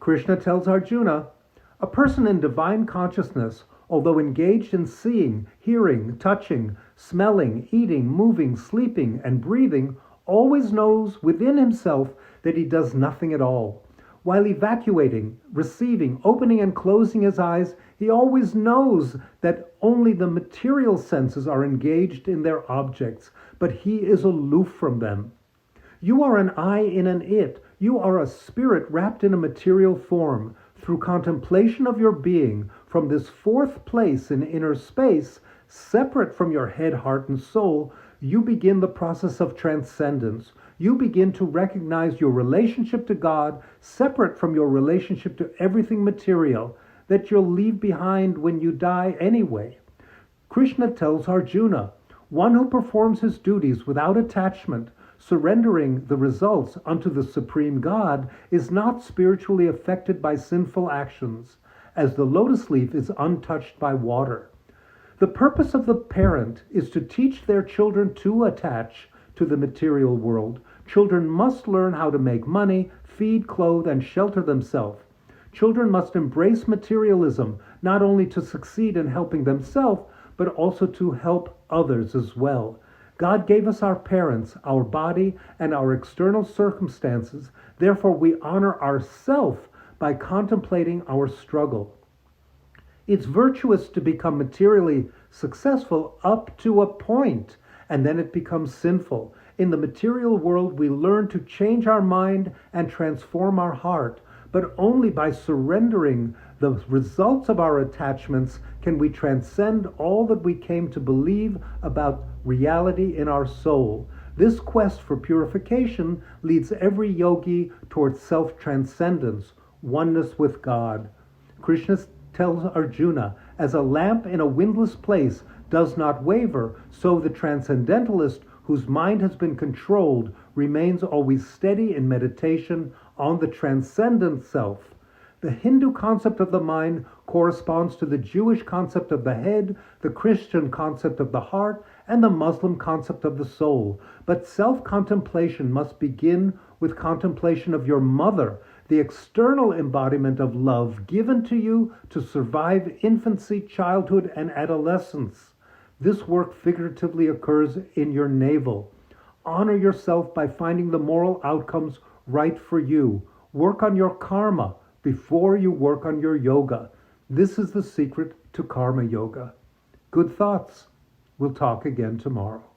Krishna tells Arjuna, a person in divine consciousness, although engaged in seeing, hearing, touching, smelling, eating, moving, sleeping, and breathing, always knows within himself that he does nothing at all. While evacuating, receiving, opening and closing his eyes, he always knows that only the material senses are engaged in their objects, but he is aloof from them. You are an I in an it. You are a spirit wrapped in a material form. Through contemplation of your being, from this fourth place in inner space, separate from your head, heart, and soul, you begin the process of transcendence. You begin to recognize your relationship to God separate from your relationship to everything material that you'll leave behind when you die anyway. Krishna tells Arjuna, one who performs his duties without attachment, surrendering the results unto the Supreme God, is not spiritually affected by sinful actions, as the lotus leaf is untouched by water. The purpose of the parent is to teach their children to attach to the material world. Children must learn how to make money, feed, clothe, and shelter themselves. Children must embrace materialism, not only to succeed in helping themselves, but also to help others as well. God gave us our parents, our body, and our external circumstances. Therefore, we honor ourselves by contemplating our struggle. It's virtuous to become materially successful up to a point, and then it becomes sinful. In the material world, we learn to change our mind and transform our heart, but only by surrendering the results of our attachments can we transcend all that we came to believe about reality in our soul. This quest for purification leads every yogi towards self-transcendence, oneness with God. Krishna tells Arjuna, as a lamp in a windless place does not waver, so the transcendentalist whose mind has been controlled remains always steady in meditation on the transcendent self. The Hindu concept of the mind corresponds to the Jewish concept of the head, the Christian concept of the heart, and the Muslim concept of the soul. But self-contemplation must begin with contemplation of your mother, the external embodiment of love given to you to survive infancy, childhood, and adolescence. This work figuratively occurs in your navel. Honor yourself by finding the moral outcomes right for you. Work on your karma before you work on your yoga. This is the secret to karma yoga. Good thoughts. We'll talk again tomorrow.